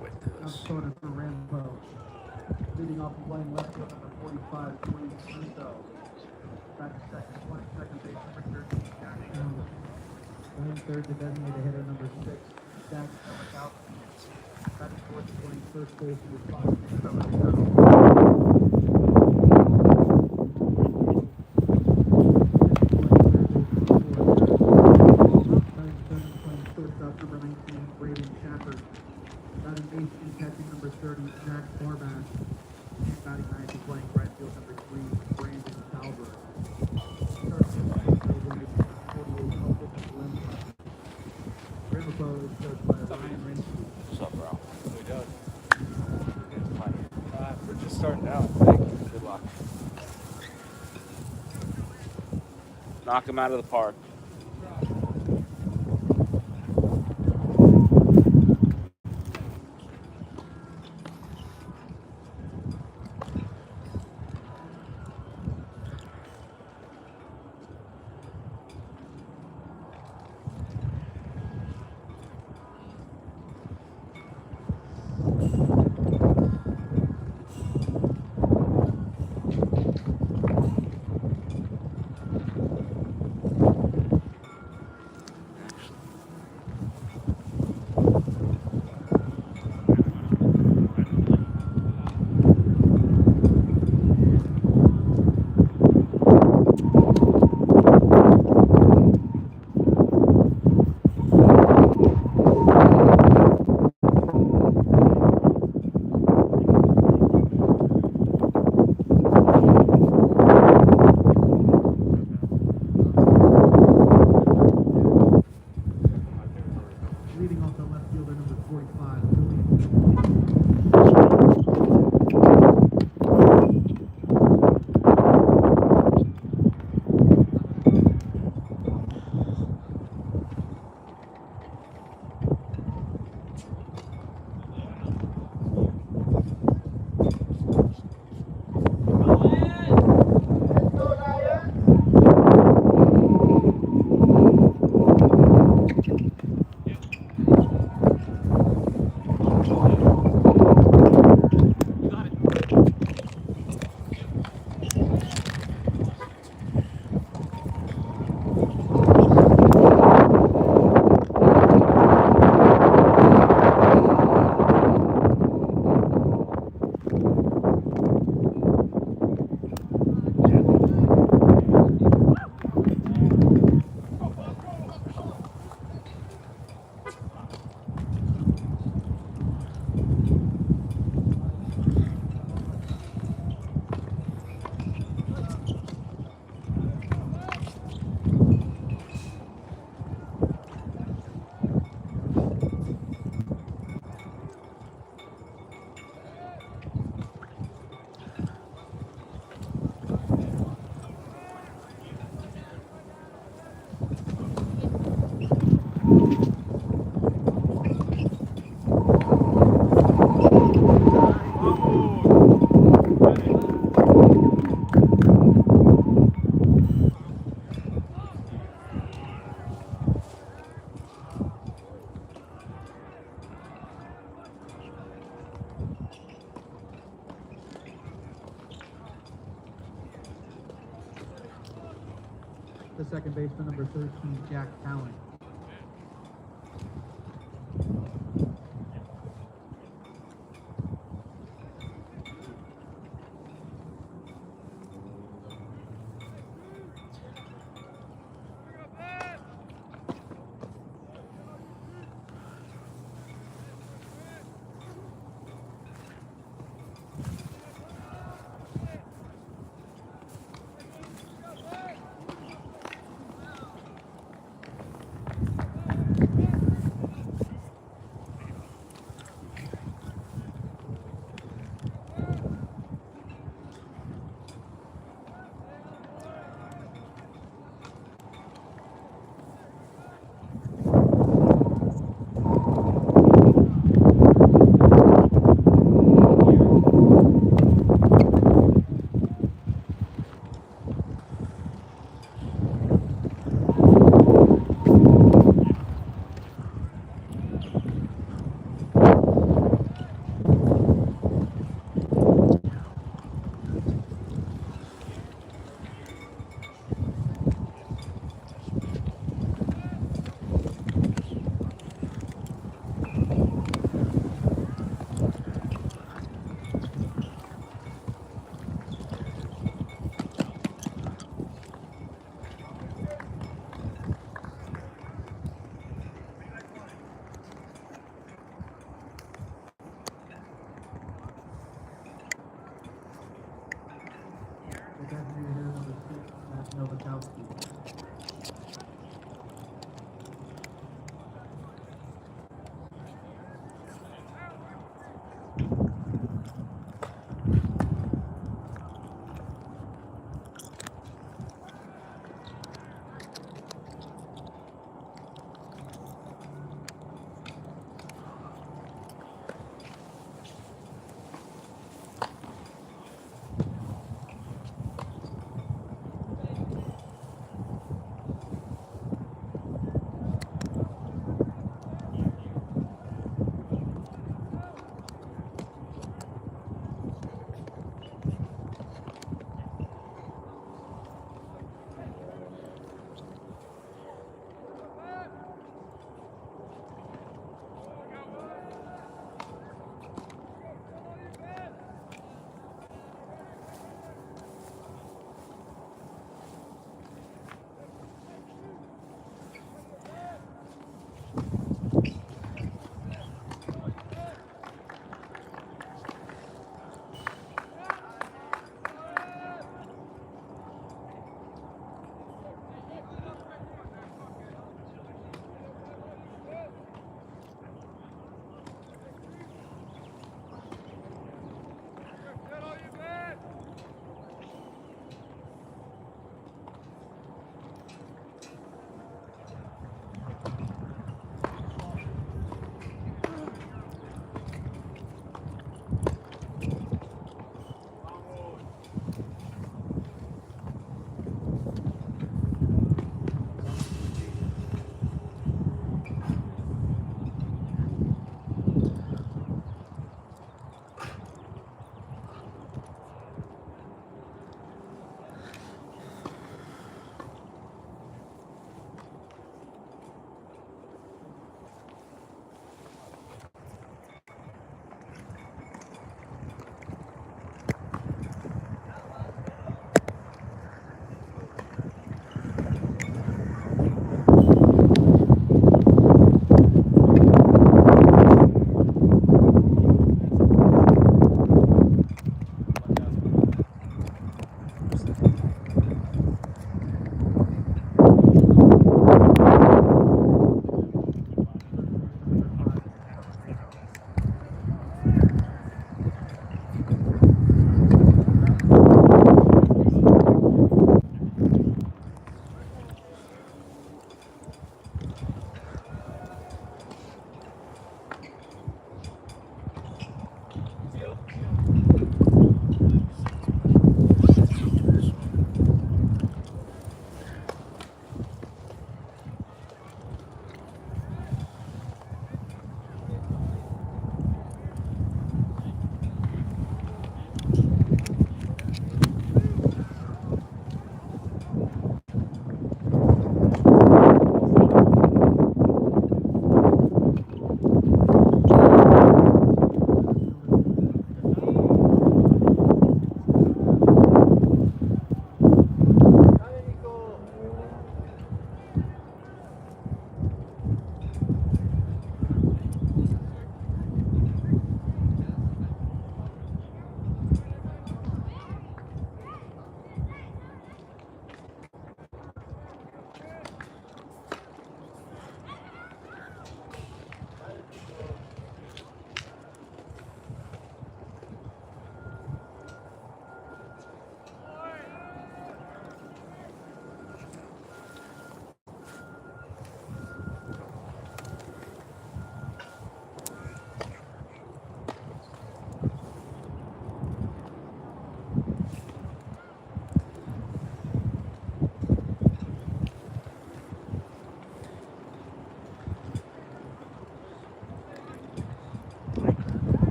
width to this. Outscored for Rambo. Leading off the line left field number 45, Dwayne Russo. Back to second, base number 13, Jack Allen. Playing third, the designated hitter number 6, Jack Allen. Back to fourth, playing first base number 5, number 19, Braden Shepard. Batting eighth and catching number 30, Jack Barbash. And batting ninth and playing right field number 3, Brandon Albright. Rambo is coached by Ryan Rinsky. What's up, bro? What we doing? We're just starting out. Thank you. Good luck. Knock him out of the park. Leading off the left fielder number 45, Julian. The second baseman number 13, Jack Allen. designated hitter number 6, Matt Novakowski.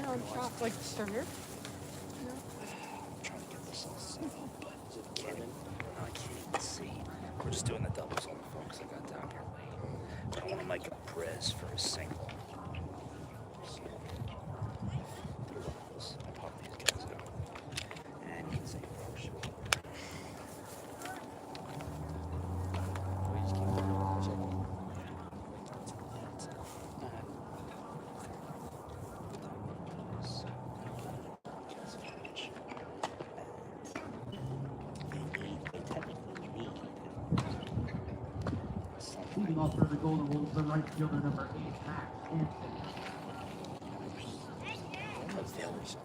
on shop, like start here? No. I'm trying to get this all set up, but I can't even see. We're just doing the doubles on the phone because I got down here late. I don't want to make a prez for a single. So, I'll pop these guys out. And you can say first. We just keep going on the second. Leading off for the Golden Wolves, the right fielder number 8, Max Anthony. That's the other side.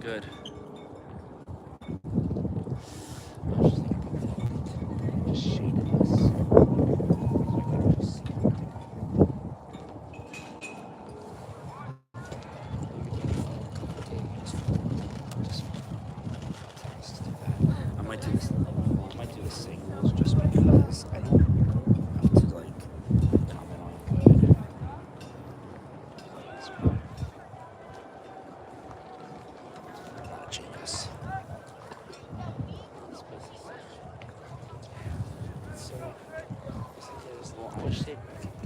Good. Just shaded this. I might do this. I might do a singles just because I don't have to like comment on it. I'm not a genius. So, I wish they'd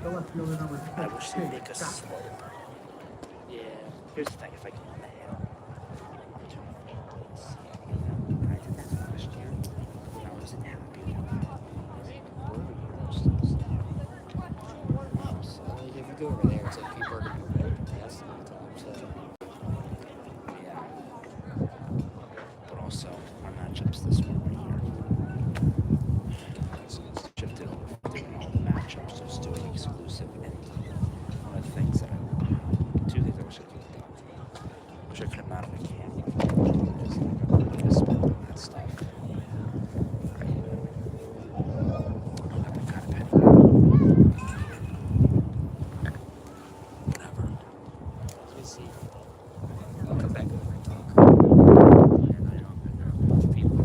The left fielder number 6, I wish they'd make us Chase slow. Yeah. Here's the thing, if I go on the hill, I'm doing this. I did that last year, and I wasn't happy with that. So like, if you go over there, it's like people are gonna be right past all the time. So Yeah. But also, our matchups this one right here. Shifted over from doing all the matchups, just doing exclusive. And one of the things that two things I wish I could have done. Wish I could have mounted a camera. Just spent on that stuff. Whatever. let's see. I'll come back over and talk. And I don't know people.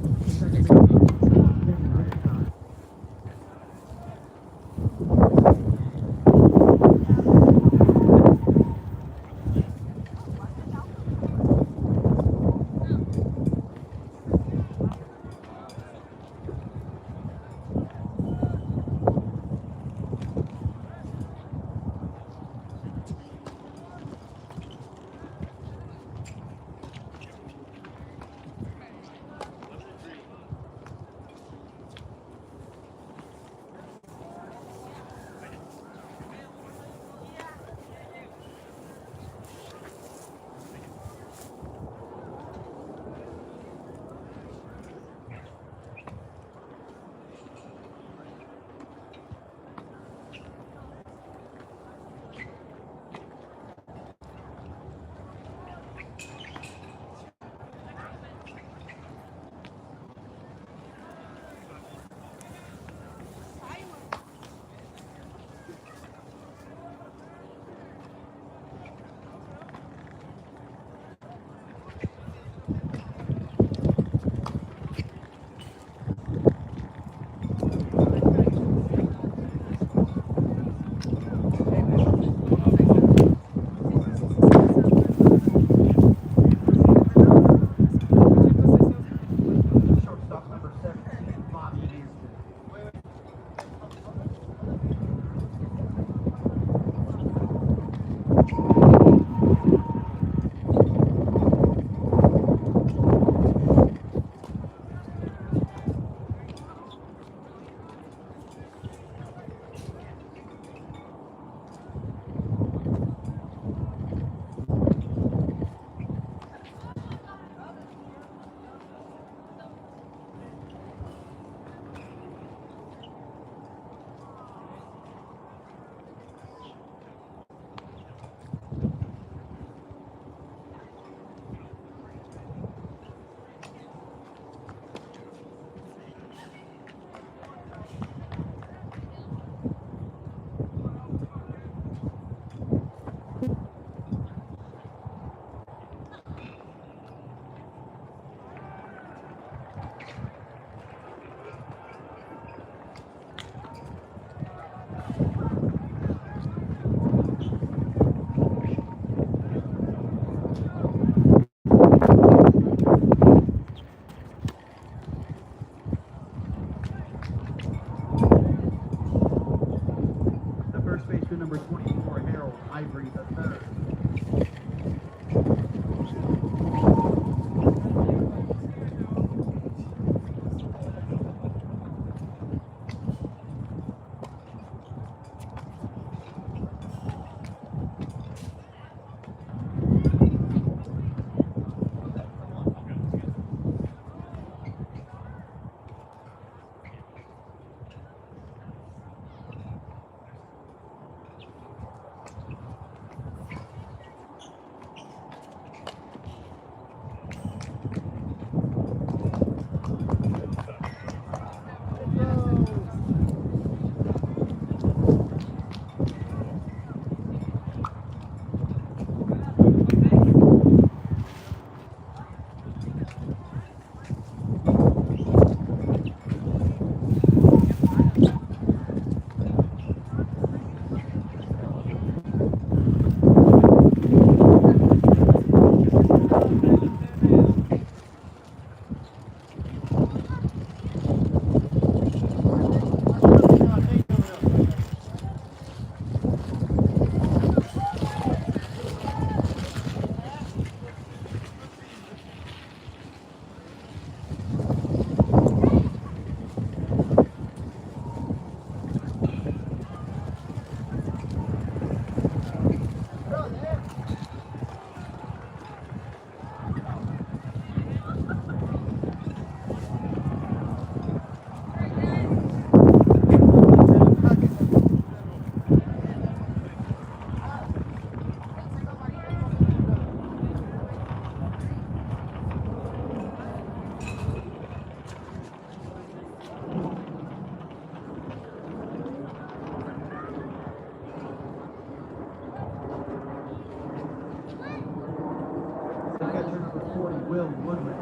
Will Woodward.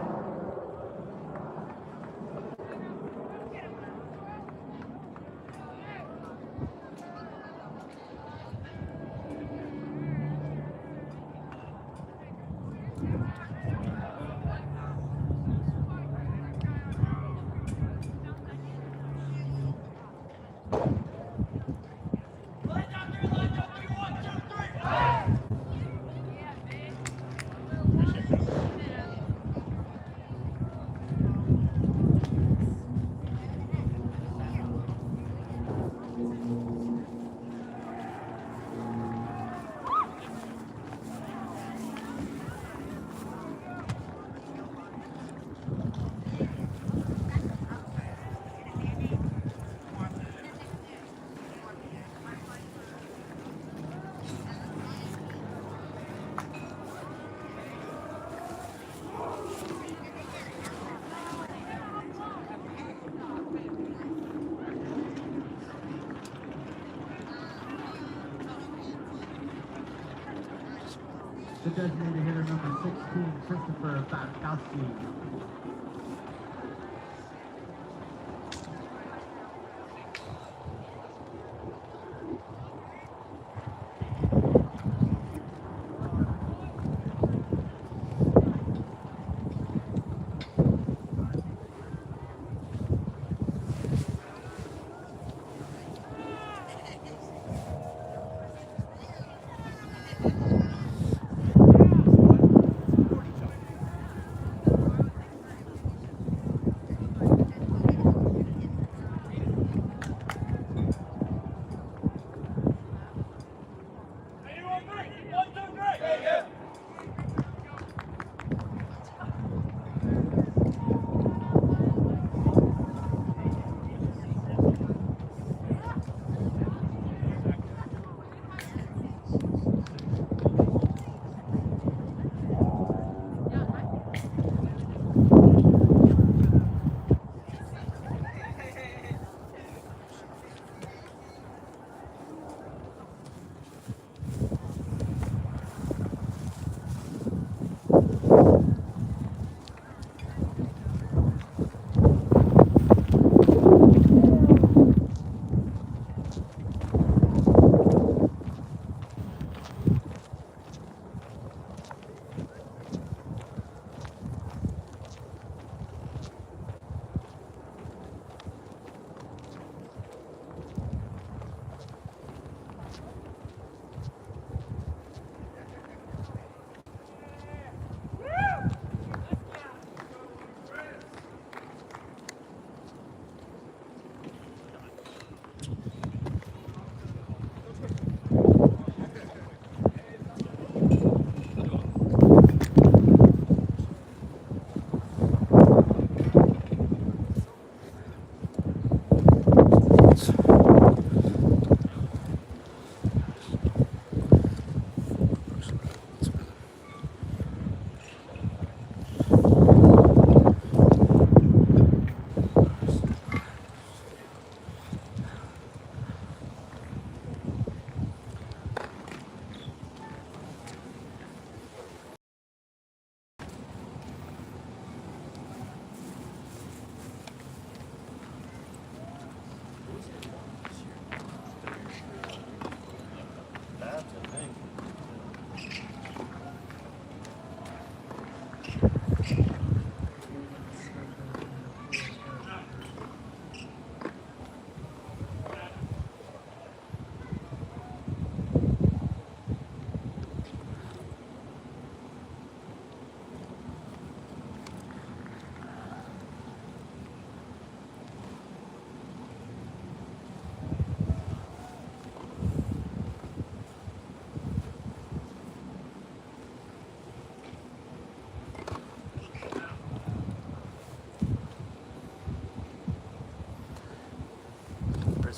The designated hitter number 16, Christopher Batkowski.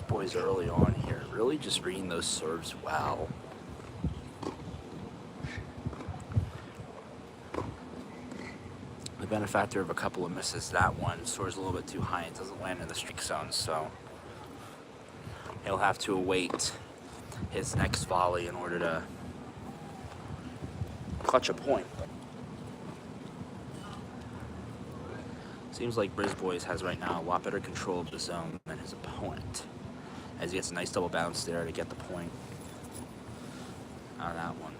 Boys early on here, really just reading those serves well. The benefactor of a couple of misses, that one soars a little bit too high and doesn't land in the strike zone, so he'll have to await his next volley in order to clutch a point. Seems like Brisbois has right now a lot better control of the zone than his opponent, as he gets a nice double bounce there to get the point out of that one.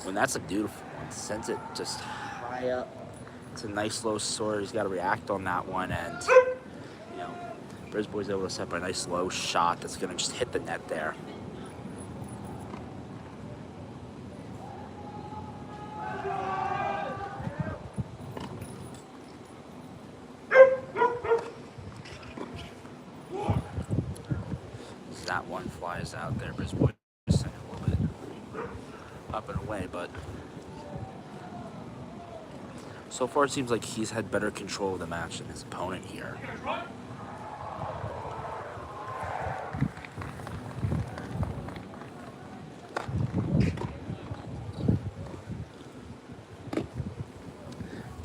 When that's a beautiful one, sends it just high up. It's a nice low sword. He's got to react on that one, and you know, Brisbois able to set up a nice low shot that's going to just hit the net there. That one flies out there. Brisbois sent it a little bit up and away, but so far it seems like he's had better control of the match than his opponent here.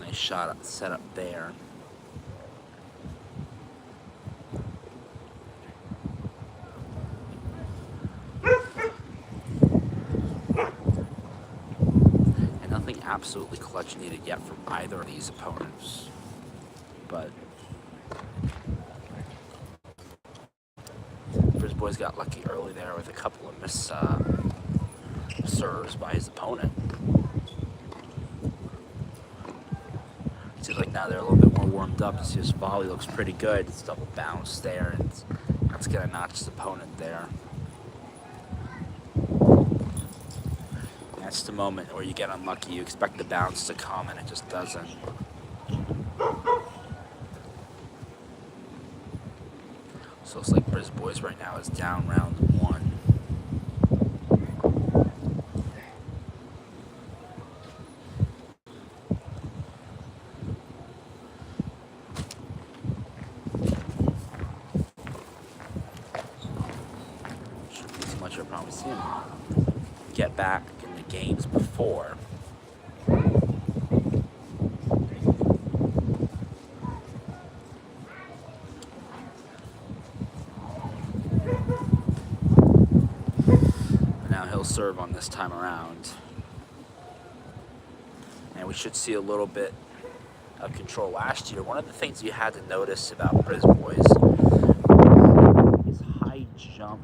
Nice shot set up there. Absolutely clutch needed yet from either of these opponents, but Brisbois got lucky early there with a couple of miss serves by his opponent. Seems like now they're a little bit more warmed up. You see his volley looks pretty good. It's double bounce there, and that's gonna notch his opponent there. That's the moment where you get unlucky. You expect the bounce to come, and it just doesn't. So it's like Brisbois right now is down round one. Shouldn't be too much of a problem. We see him get back games before. Now he'll serve on this time around. And we should see a little bit of control last year. One of the things you had to notice about Brisbois is high jump,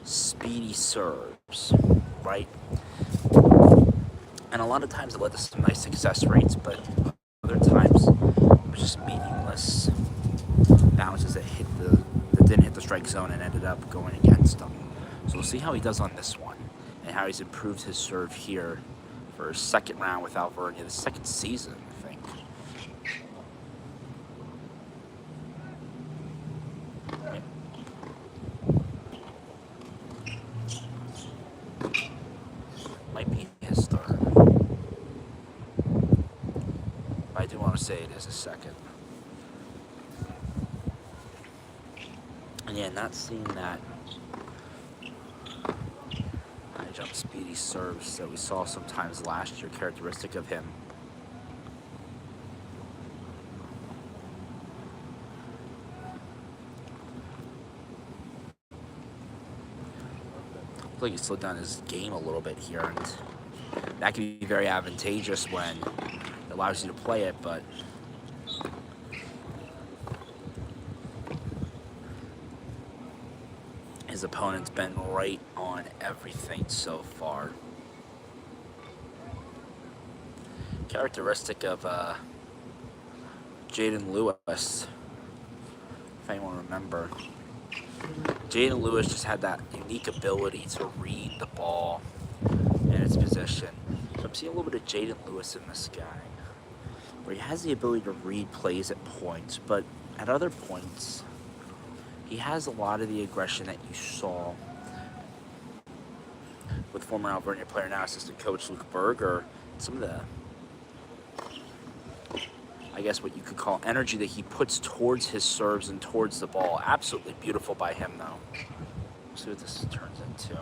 speedy serves, right? And a lot of times it led to some nice success rates, but other times it was just meaningless bounces that didn't hit the strike zone and ended up going against him. So we'll see how he does on this one and how he's improved his serve here for his second round with Alvernia, the second season, I think. Might be his third. I do want to say it is a second. And yeah, not seeing that high jump speedy serves that we saw sometimes last year, characteristic of him. Looks like he slowed down his game a little bit here, and that can be very advantageous when it allows you to play it, but his opponent's been right on everything so far. Characteristic of Jaden Lewis, if anyone remember. Jaden Lewis just had that unique ability to read the ball and its position. So I'm seeing a little bit of Jaden Lewis in this guy, where he has the ability to read plays at points, but at other points, he has a lot of the aggression that you saw with former Alvernia player, now assistant coach Luke Berger. Some of the, I guess what you could call energy that he puts towards his serves and towards the ball. Absolutely beautiful by him, though. We'll see what this turns into.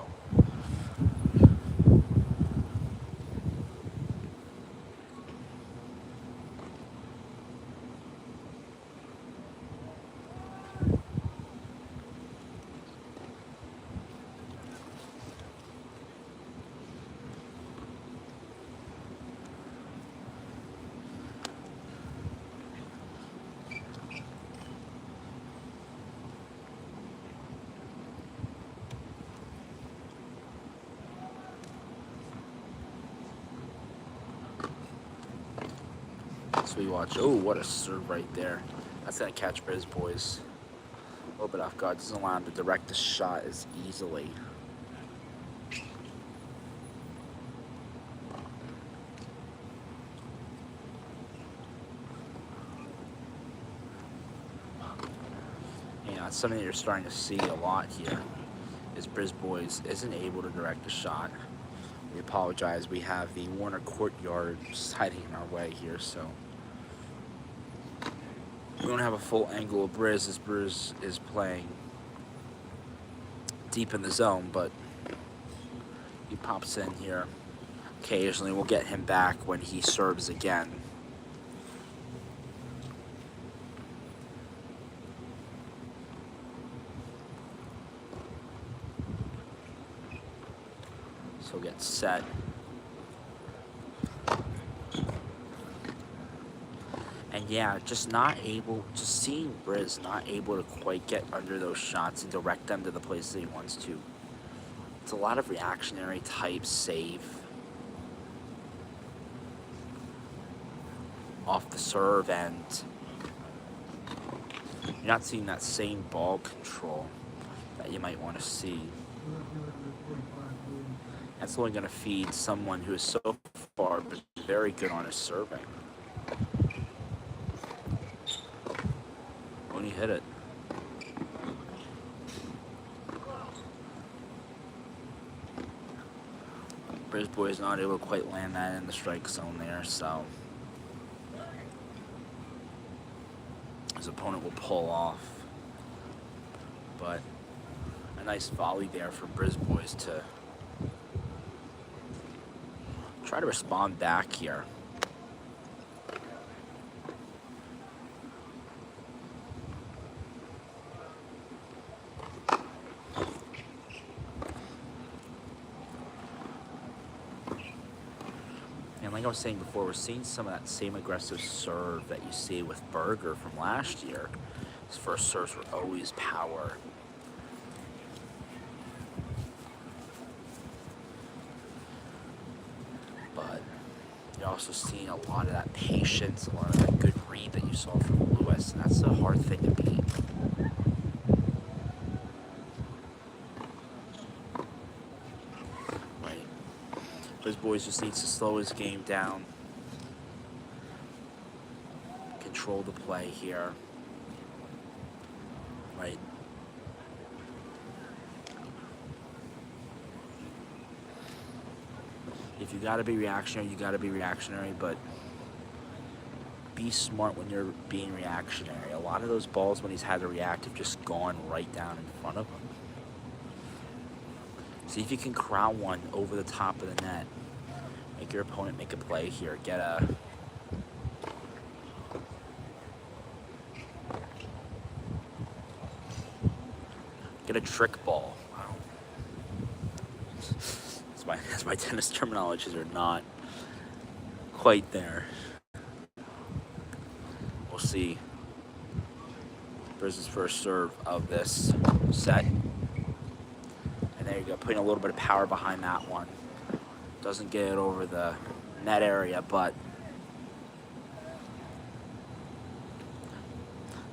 So we watch. Oh, what a serve right there. That's going to catch Briz Boys a little bit off guard. Doesn't allow him to direct the shot as easily. It's something that you're starting to see a lot here. Is Briz Boys isn't able to direct the shot. We apologize. We have the Warner Courtyard hiding in our way here, so we don't have a full angle of Briz as Briz is playing deep in the zone, but he pops in here. Occasionally, we'll get him back when he serves again. So get set. And yeah, just seeing Briz not able to quite get under those shots and direct them to the place that he wants to. It's a lot of reactionary type save off the serve, and you're not seeing that same ball control that you might want to see. That's only going to feed someone who is so far but very good on his serving. When he hit it. Briz Boy is not able to quite land that in the strike zone there, so his opponent will pull off. But a nice volley there for Briz Boys to try to respond back here. And like I was saying before, we're seeing some of that same aggressive serve that you see with Berger from last year. His first serves were always power. But you're also seeing a lot of that patience, a lot of that good read that you saw from Lewis, and that's a hard thing to beat. Briz Boys just needs to slow his game down, control the play here, right? If you gotta be reactionary, you gotta be reactionary, but be smart when you're being reactionary. A lot of those balls when he's had to react have just gone right down in front of him. See if you can corral one over the top of the net. Make your opponent make a play here. Get a trick ball. Wow. That's my tennis terminologies are not quite there. We'll see. Briz's first serve of this set. And there you go, putting a little bit of power behind that one. Doesn't get it over the net area, but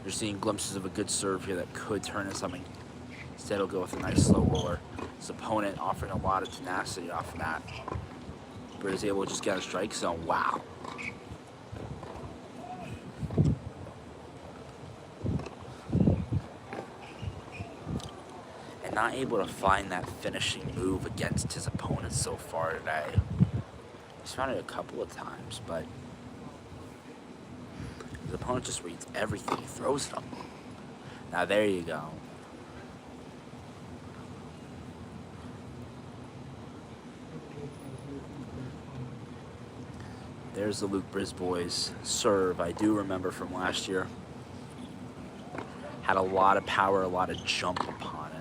you're seeing glimpses of a good serve here that could turn into something. Instead, he'll go with a nice slow roller. His opponent offering a lot of tenacity off of that. Briz is able to just get a strike zone. Wow. Not able to find that finishing move against his opponent so far today. He's found it a couple of times, but his opponent just reads everything he throws at him. Now there you go. There's the Luke Briz Boys serve. I do remember from last year. Had a lot of power, a lot of jump upon it.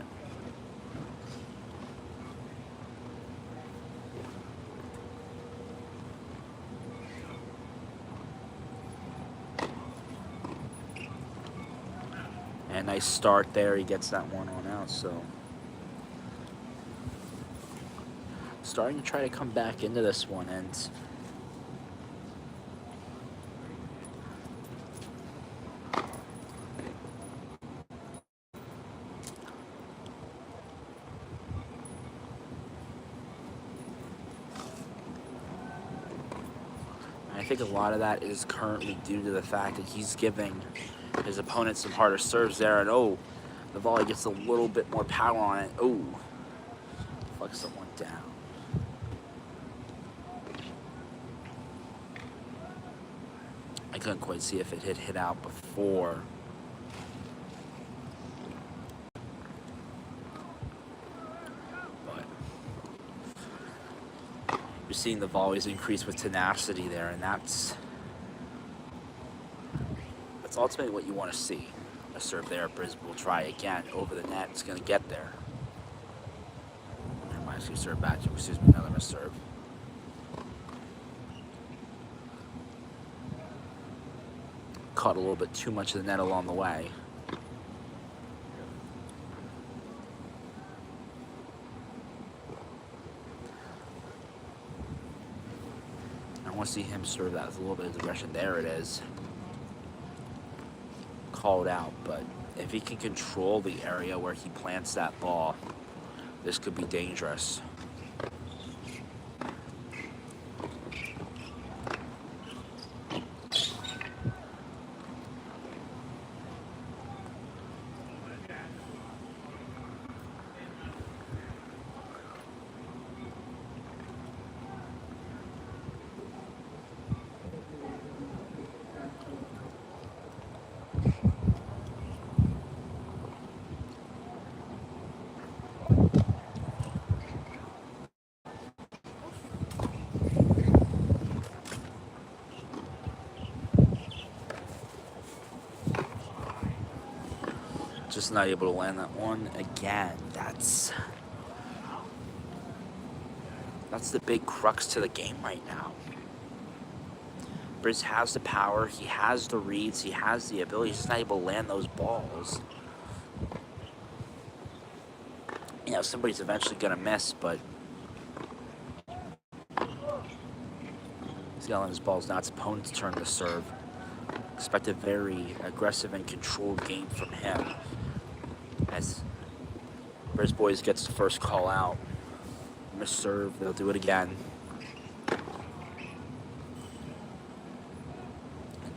And nice start there. He gets that one on out, so starting to try to come back into this one, and think a lot of that is currently due to the fact that he's giving his opponent some harder serves there, and oh, the volley gets a little bit more power on it. Oh, fucks someone down. I couldn't quite see if it had hit out before. But you're seeing the volleys increase with tenacity there, and that's ultimately what you want to see. A serve there, Brisbane will try again over the net. It's going to get there. And actually serve back to him. Excuse me, another misserve. Caught a little bit too much of the net along the way. I want to see him serve that with a little bit of aggression. There it is. Called out, but if he can control the area where he plants that ball, this could be dangerous. Just not able to land that one again. That's the big crux to the game right now. Briz has the power, he has the reads, he has the ability, he's just not able to land those balls. You know, somebody's eventually gonna miss, but he's gotta let his balls now. It's opponent's turn to serve. Expect a very aggressive and controlled game from him. As Briz Boys gets the first call out. Miss serve, they'll do it again. And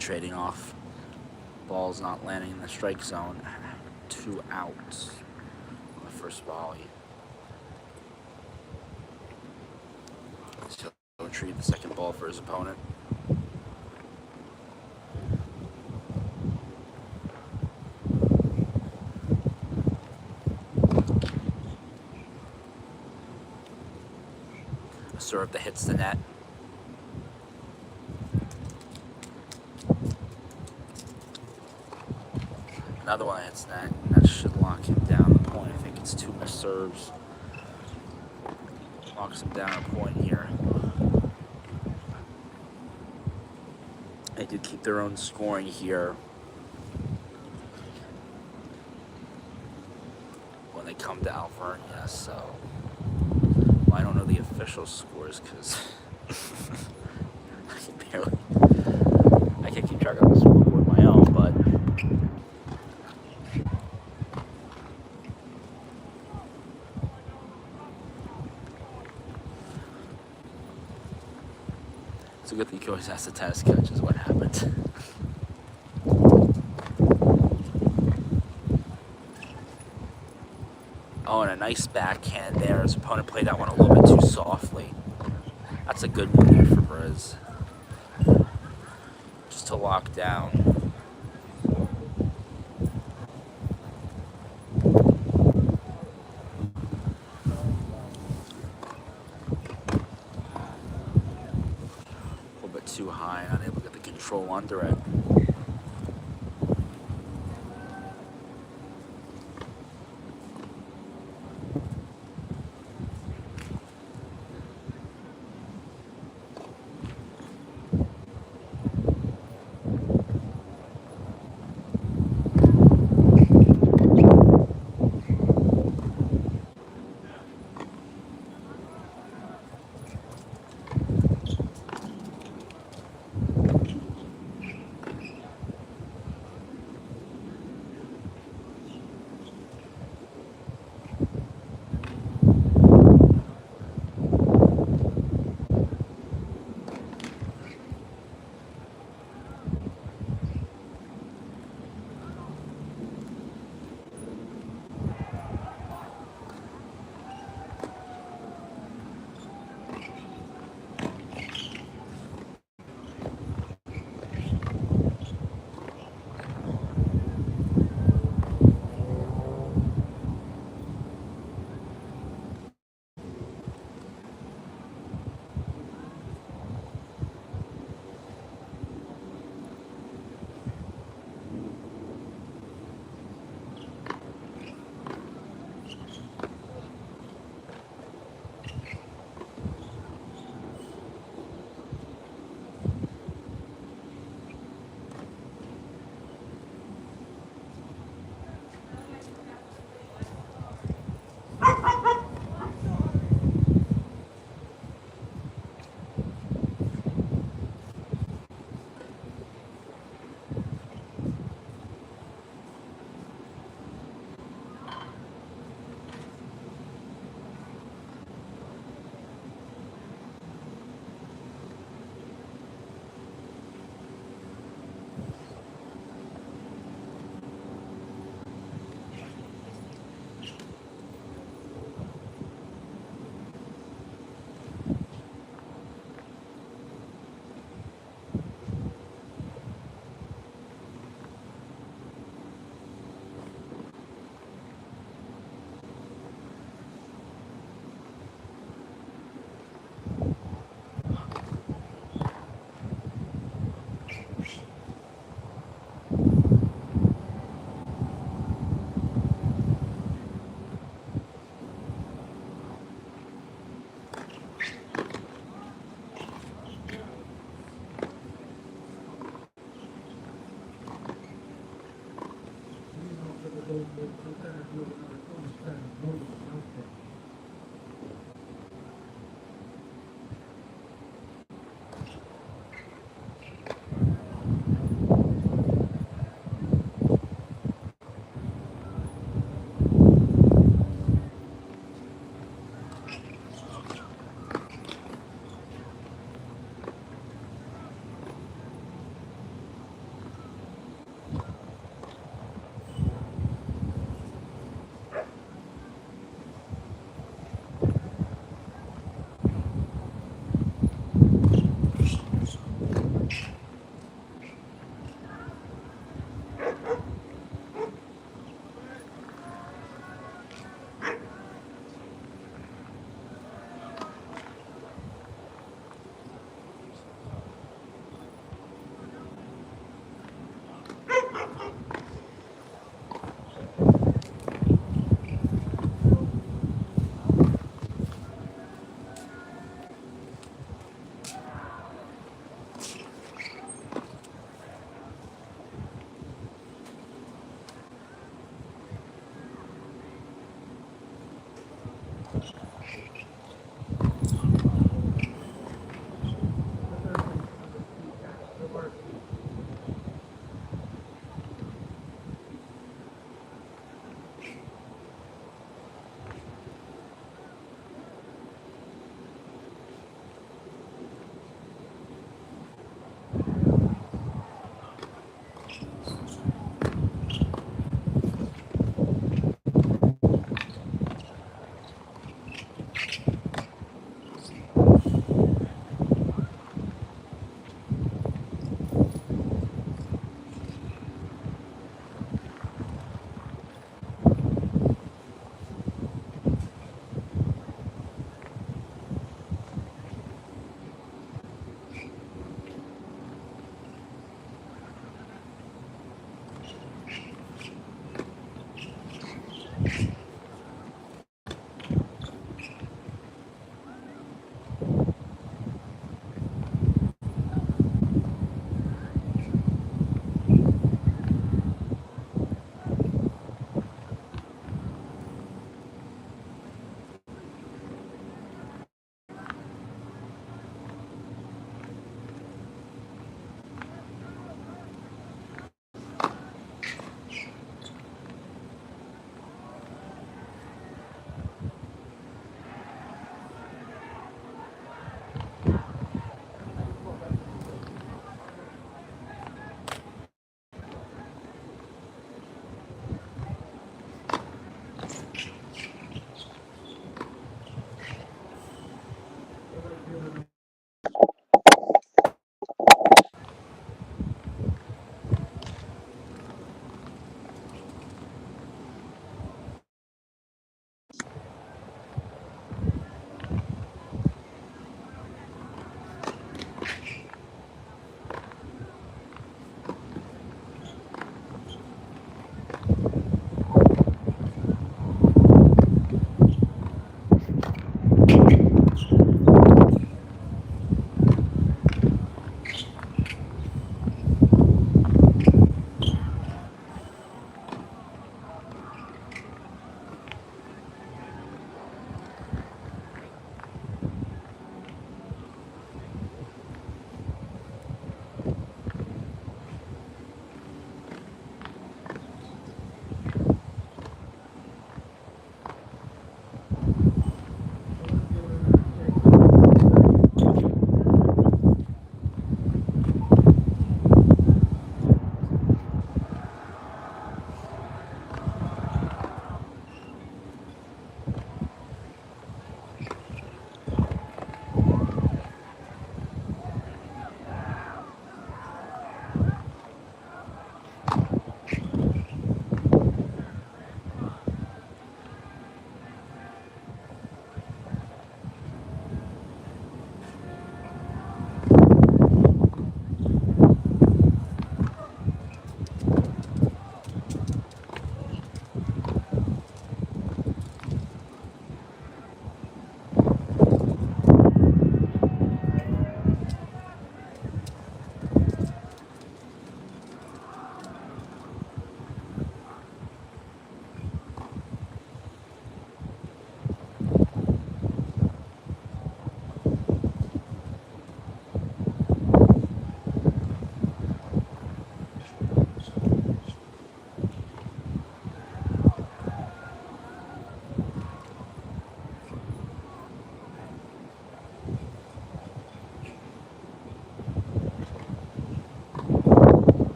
trading off. Ball's not landing in the strike zone. 2 outs on the first volley. So he'll retrieve the second ball for his opponent. Serve that hits the net. Another one hits net, and that should lock him down a point. I think it's 2 missed serves. Locks him down a point here. They do keep their own scoring here when they come to Alvernia, so I don't know the official scores because I can't keep track of the scoreboard on my own, but it's a good thing you always ask the tennis coach is what happened. Oh, and a nice backhand there. His opponent played that one a little bit too softly. That's a good one there for Briz. Just to lock down. A little bit too high, unable to get the control under it.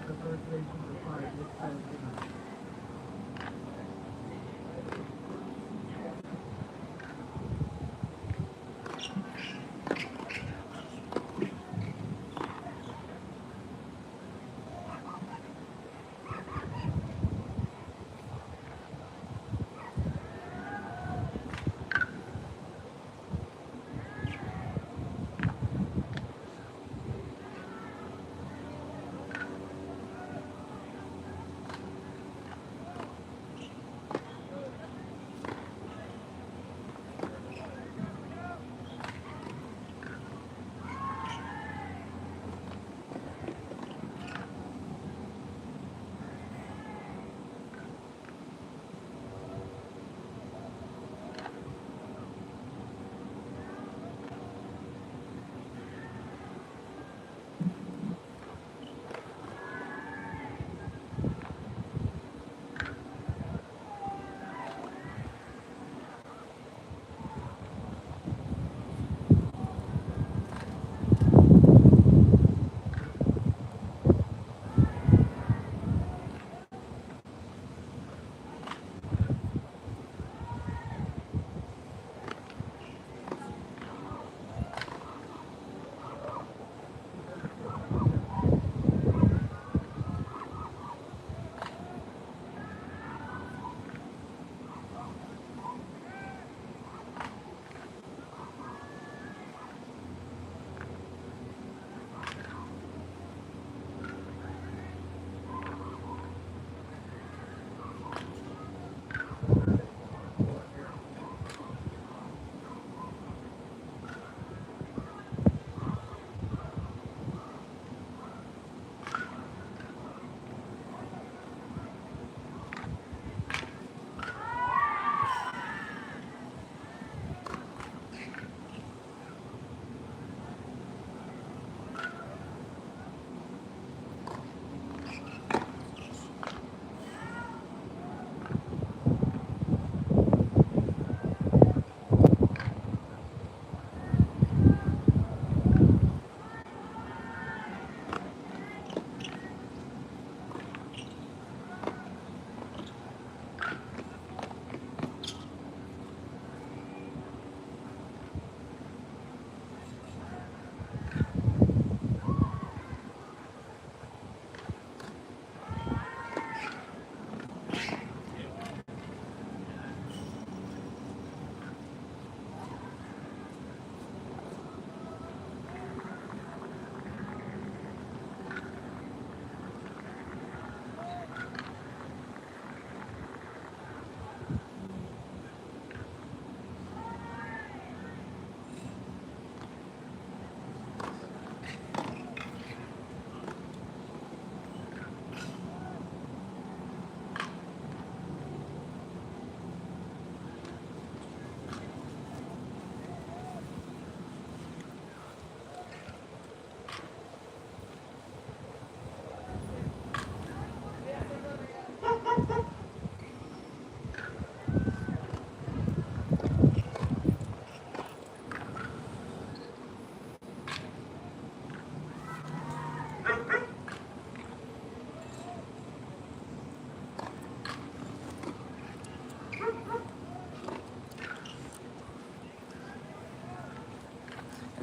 the third station for 5. It's 10.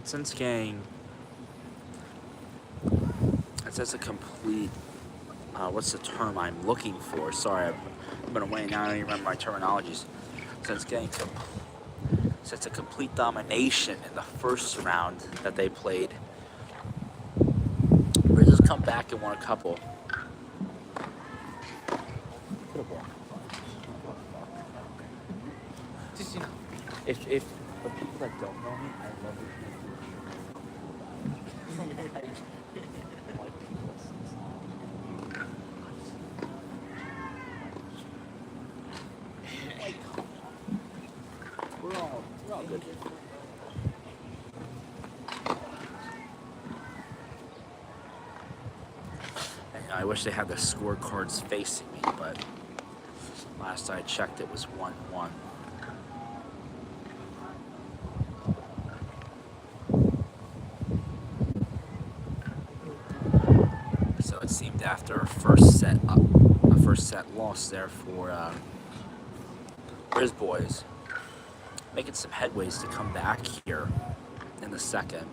And since getting, it says a complete, what's the term I'm looking for? Sorry, I've been away now. I don't even remember my terminologies. Since getting to, since a complete domination in the first round that they played, we just come back and won a couple. Just, you know. If for people that don't know me, I love it. We're all good. And, I wish they had the scorecards facing me, but last I checked, it was 1-1. So it seemed after after a first set loss there for Briz boys. Making some headways to come back here in the second.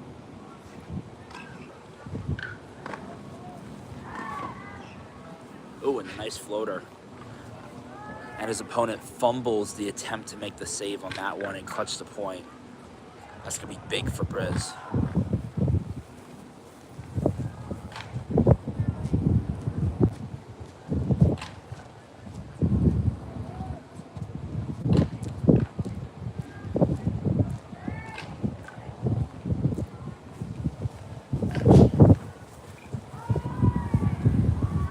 Ooh, and a nice floater. And his opponent fumbles the attempt to make the save on that one and clutch the point. That's going to be big for Briz.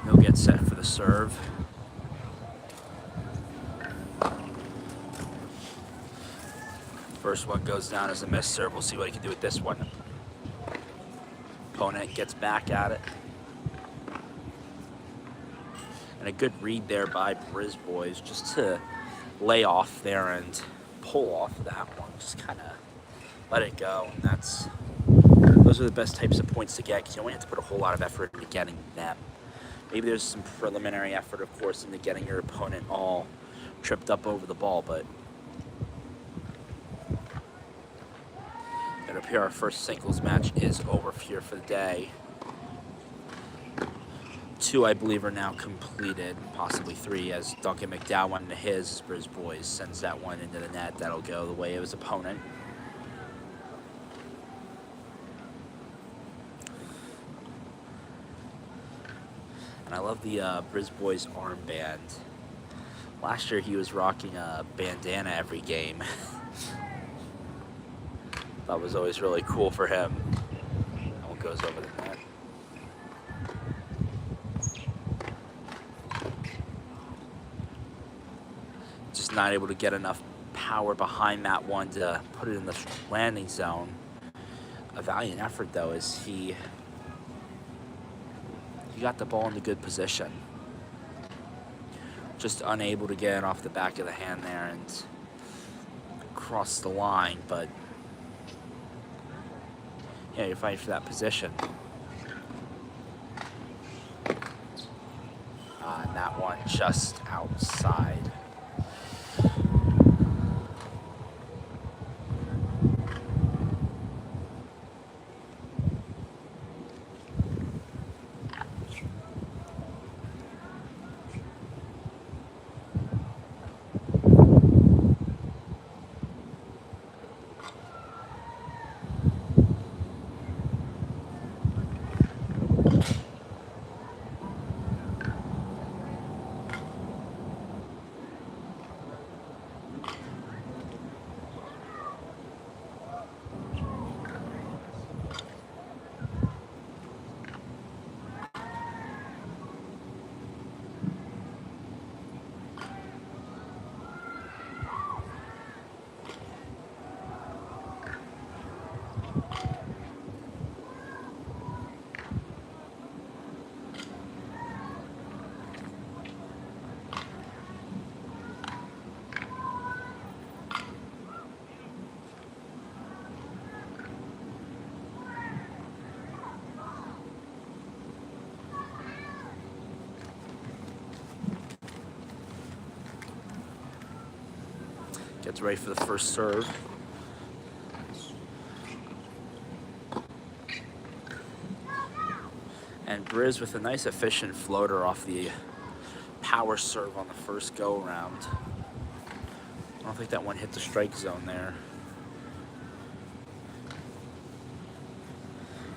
He'll get set for the serve. First one goes down as a missed serve. We'll see what he can do with this one. Opponent gets back at it. And a good read there by Briz boys just to lay off there and pull off that one. Just kind of let it go. And those are the best types of points to get because you don't have to put a whole lot of effort into getting them. Maybe there's some preliminary effort, of course, into getting your opponent all tripped up over the ball, but it appears our first singles match is over here for the day. 2, I believe, are now completed, possibly 3, as Duncan McDowell went into his. Briz boys sends that one into the net. That'll go the way of his opponent. And I love the Briz boys armband. Last year he was rocking a bandana every game. That was always really cool for him. That one goes over the net. Just not able to get enough power behind that one to put it in the landing zone. A valiant effort though, as he got the ball in a good position. Just unable to get it off the back of the hand there and cross the line, but yeah, you're fighting for that position. And that one just outside. Gets ready for the first serve. And Briz with a nice efficient floater off the power serve on the first go around. I don't think that one hit the strike zone there.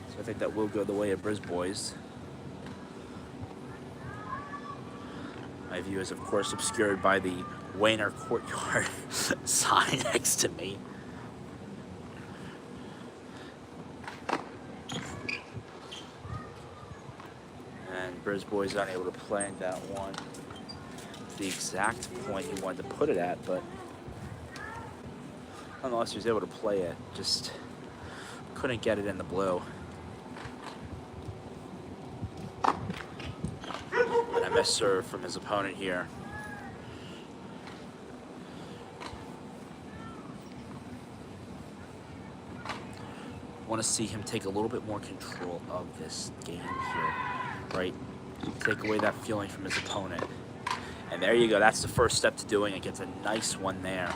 So I think that will go the way of Briz boys. My view is, of course, obscured by the Wayner Courtyard sign next to me. And Briz boys unable to play that one the exact point he wanted to put it at, but nonetheless he was able to play it, just couldn't get it in the blue. And a missed serve from his opponent here. Want to see him take a little bit more control of this game here, right? take away that feeling from his opponent. And there you go. That's the first step to doing it. Gets a nice one there.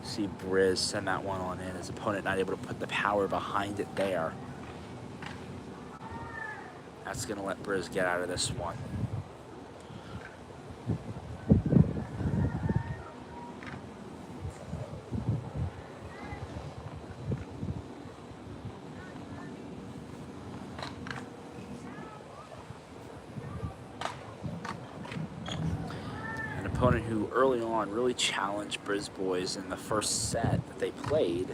See Briz send that one on in. His opponent not able to put the power behind it there. That's going to let Briz get out of this one. Opponent who early on really challenged Briz boys in the first set that they played.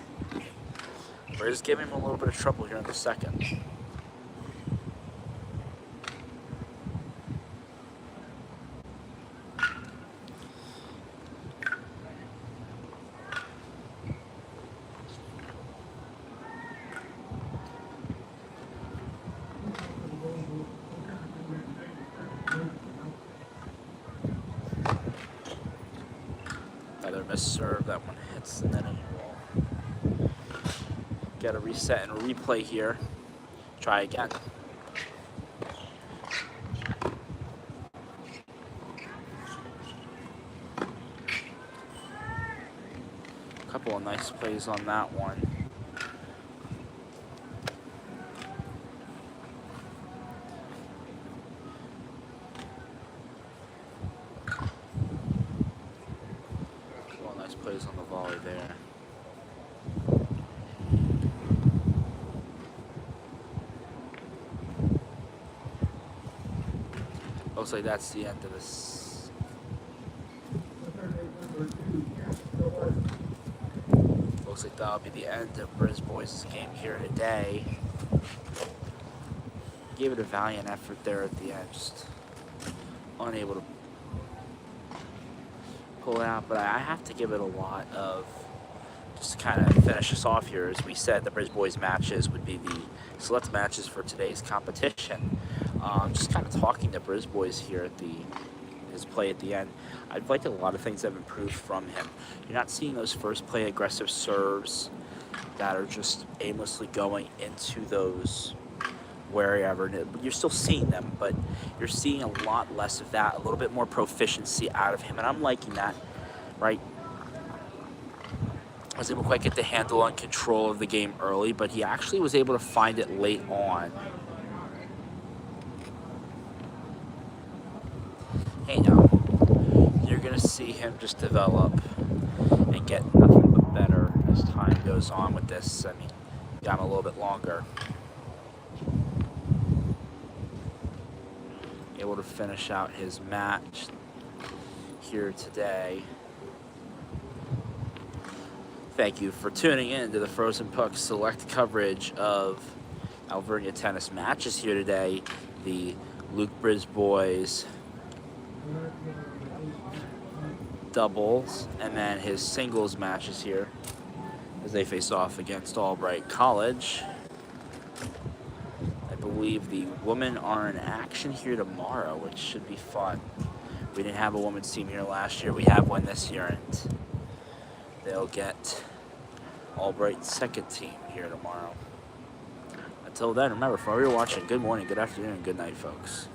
Briz giving him a little bit of trouble here in the second. Another missed serve. That one hits the netting wall. Got to reset and replay here. Try again. A couple of nice plays on that one. Plays on the volley there. Looks like that's the end of this. Looks like that'll be the end of Briz Boys' game here today. Gave it a valiant effort there at the end, just unable to pull it out, but I have to give it a lot of, just to kind of finish us off here, as we said, the Briz Boys matches would be the select matches for today's competition. Just kind of talking to Briz Boys here at his play at the end, I've liked a lot of things that have improved from him. You're not seeing those first play aggressive serves that are just aimlessly going into those wherever. You're still seeing them, but you're seeing a lot less of that, a little bit more proficiency out of him, and I'm liking that, right? I was able to quite get the handle and control of the game early, but he actually was able to find it late on. Hey, now, you're going to see him just develop and get nothing but better as time goes on with this. I mean, got him a little bit longer. Able to finish out his match here today. Thank you for tuning in to the Frozen Puck select coverage of Alvernia tennis matches here today. The Luke Briz Boys doubles and then his singles matches here as they face off against Albright College. I believe the women are in action here tomorrow, which should be fun. We didn't have a women's team here last year. We have one this year, and they'll get Albright's second team here tomorrow. Until then, remember, for all you're watching, good morning, good afternoon, and good night, folks.